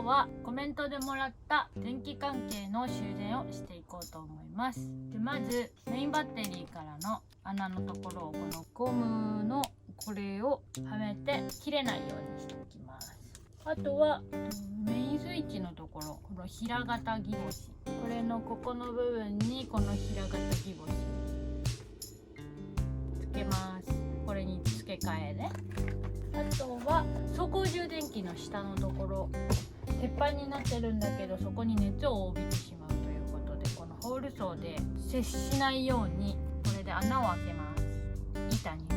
今日はコメントでもらった電気関係の修繕をしていこうと思います。でまずメインバッテリーからの穴のところをこのゴムのこれをはめて切れないようにしておきます。あとはメインスイッチのところ、この平型ギボシ、これのここの部分にこの平型ギボシつけます。これに付け替えね。あとは走行充電器の下のところ、鉄板になってるんだけどそこに熱を帯びてしまうということで、このホールソーで接しないようにこれで穴を開けます。板にね、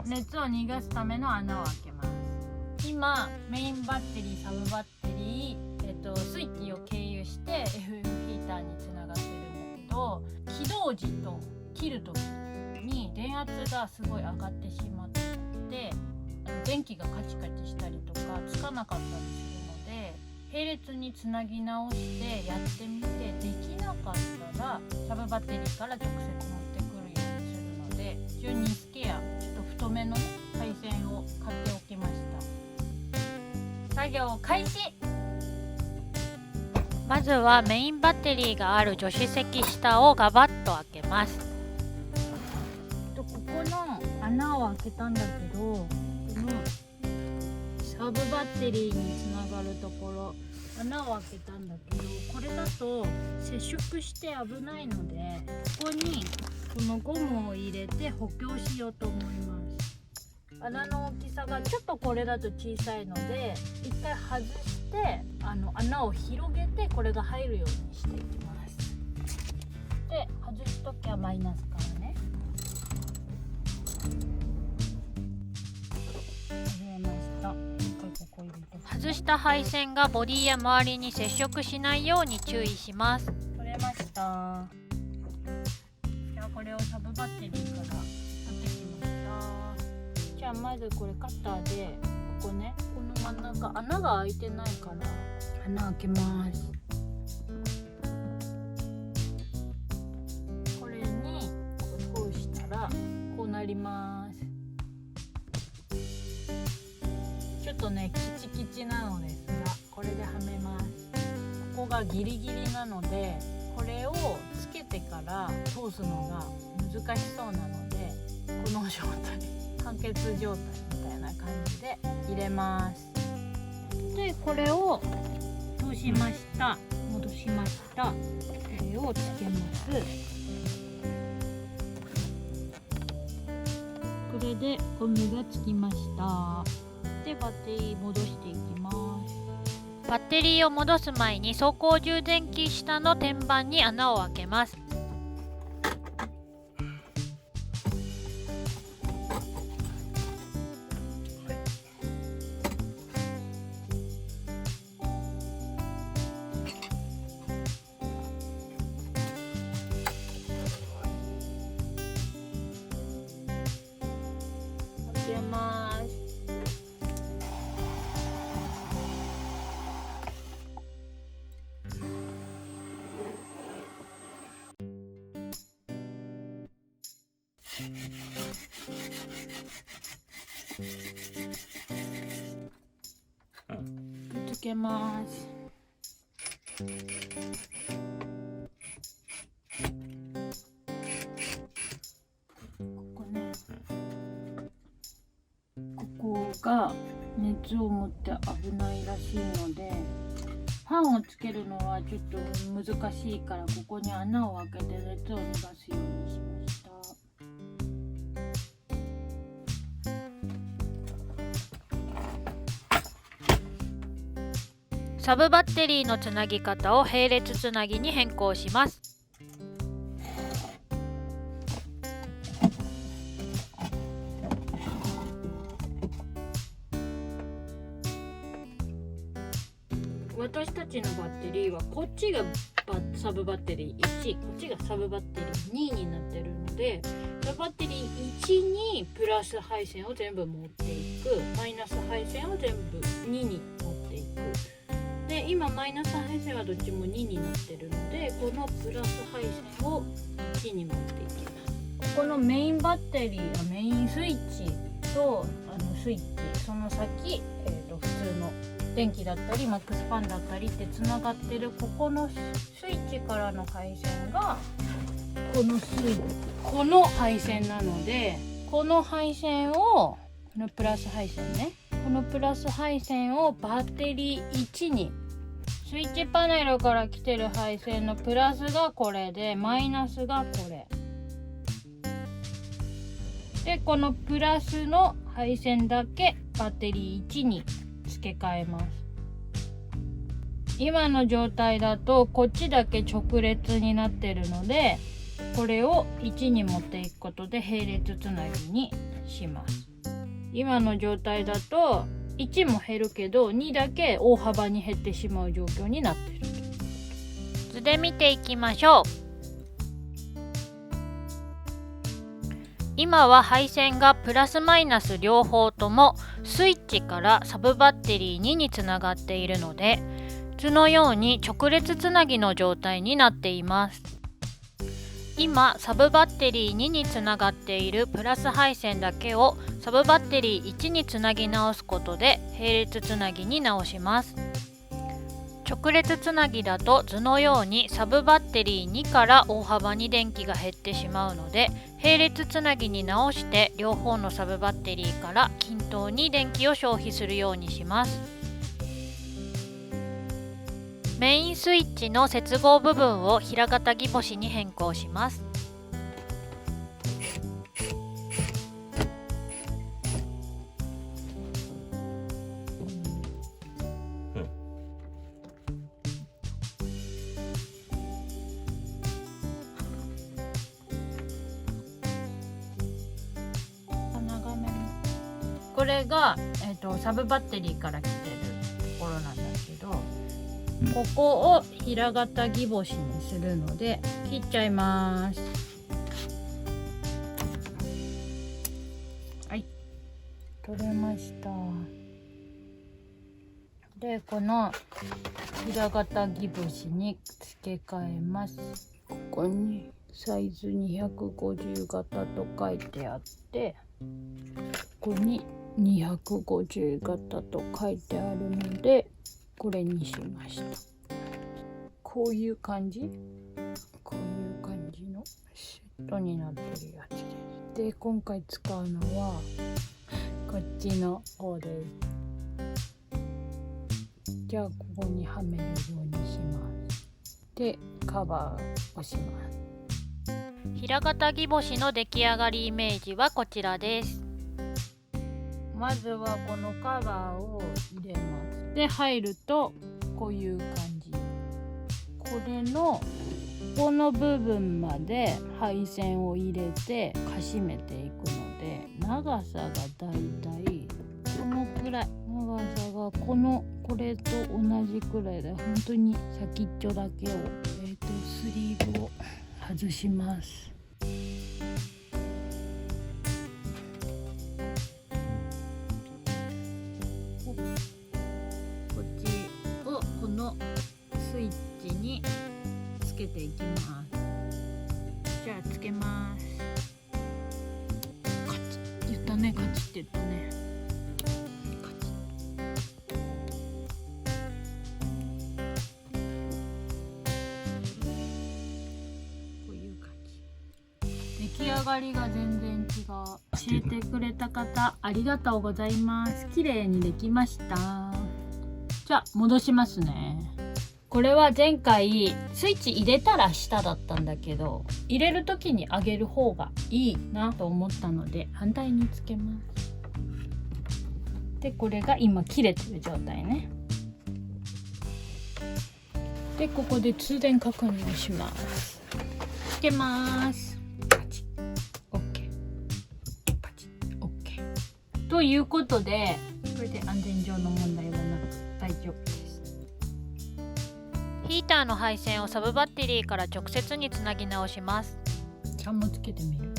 熱を逃がすための穴を開けます。今メインバッテリー、サブバッテリー、スイッチを経由して FF ヒーターにつながってるんだけど、起動時と切る時に電圧がすごい上がってしまって電気がカチカチしたりとかつかなかったりするので、並列につなぎ直してやってみて、できなかったらサブバッテリーから直接持ってくるようにするので、12スケアちょっと太めの、配線を買っておきました。作業開始。まずはメインバッテリーがある助手席下をガバッと開けます。ここの穴を開けたんだけど、このサブバッテリーにつながるところ穴を開けたんだけど、これだと接触して危ないので、ここにこのゴムを入れて補強しようと思います。穴の大きさがちょっとこれだと小さいので、一回外して穴を広げてこれが入るようにしていきます。で外すときはマイナスからね。外した配線がボディや周りに接触しないように注意します。取れました。じゃあこれをサブバッテリーから取ってきました。じゃあまずこれカッターでここね、この真ん中穴が開いてないから穴開けます。これにこうしたらこうなります。ちょっとねキチキチなのですが、これではめます。ここがギリギリなので、これをつけてから通すのが難しそうなので、この状態、完結状態みたいな感じで入れます。でこれを通しました。戻しました。これをつけます。これでゴムがつきました。でバッテリー戻していきます。バッテリーを戻す前に走行充電器下の天板に穴を開けます。開けます。くっつけます。ここね、ここが熱を持って危ないらしいので、ファンをつけるのはちょっと難しいから、ここに穴を開けて熱を逃がすようにしました。サブバッテリーのつなぎ方を並列つなぎに変更します。私たちのバッテリーはこっちがサブバッテリー1、こっちがサブバッテリー2になってるので、サブバッテリー1にプラス配線を全部持っていく、マイナス配線を全部2に持っていく。で今マイナス配線はどっちも2になってるので、このプラス配線を1に持っていきます。ここのメインバッテリー、メインスイッチとスイッチ、その先、普通の電気だったりマックスファンだったりってつながってるここのスイッチからの配線がこの配線なので、この配線をこのプラス配線ね、このプラス配線をバッテリー1に、スイッチパネルから来てる配線のプラスがこれでマイナスがこれで、このプラスの配線だけバッテリー1に付け替えます。今の状態だとこっちだけ直列になってるので、これを1に持っていくことで並列つなぎにします。今の状態だと1も減るけど2だけ大幅に減ってしまう状況になっている。図で見ていきましょう。今は配線がプラスマイナス両方ともスイッチからサブバッテリー2につながっているので、図のように直列つなぎの状態になっています。今サブバッテリー2につながっているプラス配線だけをサブバッテリー1につなぎ直すことで並列つなぎに直します。直列つなぎだと図のようにサブバッテリー2から大幅に電気が減ってしまうので、並列つなぎに直して両方のサブバッテリーから均等に電気を消費するようにします。メインスイッチの接合部分を平型ギボシに変更します。これが、サブバッテリーから来てるところなんだけど、ここを平型ギボシにするので切っちゃいます。はい、取れました。でこの平型ギボシに付け替えます。ここにサイズ250型と書いてあって、ここに250型と書いてあるのでこれにしました。こういう感じ、こういう感じのセットになってるやつです。で今回使うのはこっちの方です。じゃあここにはめるようにします。でカバーをします。平型ギボシの出来上がりイメージはこちらです。まずはこのカバーを入れます。で入るとこういう感じ。これのこの部分まで配線を入れてかしめていくので、長さがだいたいこのくらい、長さがこれと同じくらいで、本当に先っちょだけを、スリーブを外します。スイッチにつけていきます。じゃあつけます。カチッ言ったね、カチッって言ったね。カチッ。こういう感じ。出来上がりが全然違う。教えてくれた方ありがとうございます。綺麗にできました。じゃあ戻しますね。これは前回スイッチ入れたら下だったんだけど、入れる時に上げる方がいいなと思ったので反対につけます。でこれが今切れてる状態ね。でここで通電確認をします。つけます。パチッ OK、 パチッ OK ということで、これで安全上の問題はなく大丈夫です。ヒーターの配線をサブバッテリーから直接につなぎ直します。ちゃんもつけてみる。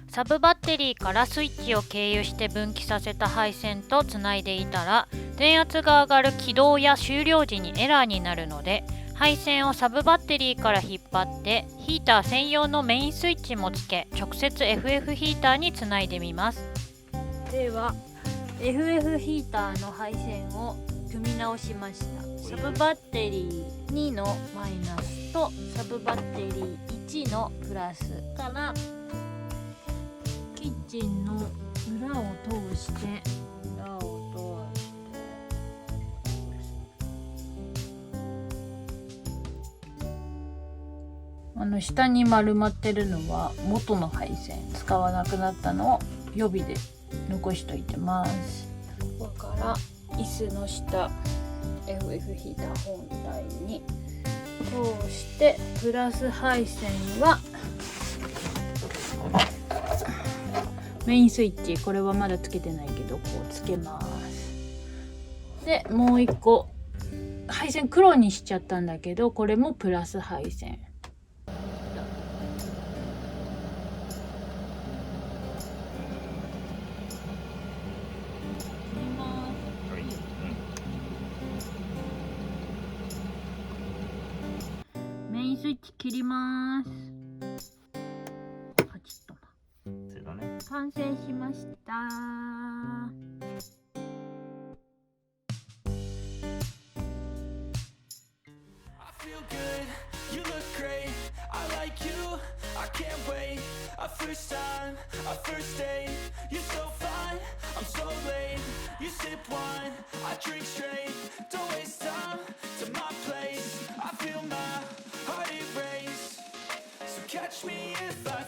サブバッテリーからスイッチを経由して分岐させた配線とつないでいたら、電圧が上がる起動や終了時にエラーになるので、配線をサブバッテリーから引っ張ってヒーター専用のメインスイッチもつけ、直接 FF ヒーターにつないでみます。では FF ヒーターの配線を組み直しました。サブバッテリー2のマイナスとサブバッテリー1のプラスからキッチンの裏を通して下に丸まってるのは元の配線、使わなくなったのを予備で残しといてます。ここから椅子の下 FF ヒーター本体に通して、プラス配線はメインスイッチ、これはまだつけてないけどこうつけます。でもう一個配線黒にしちゃったんだけど、これもプラス配線。メインスイッチ切ります。パチッと完成しました。Catch me if I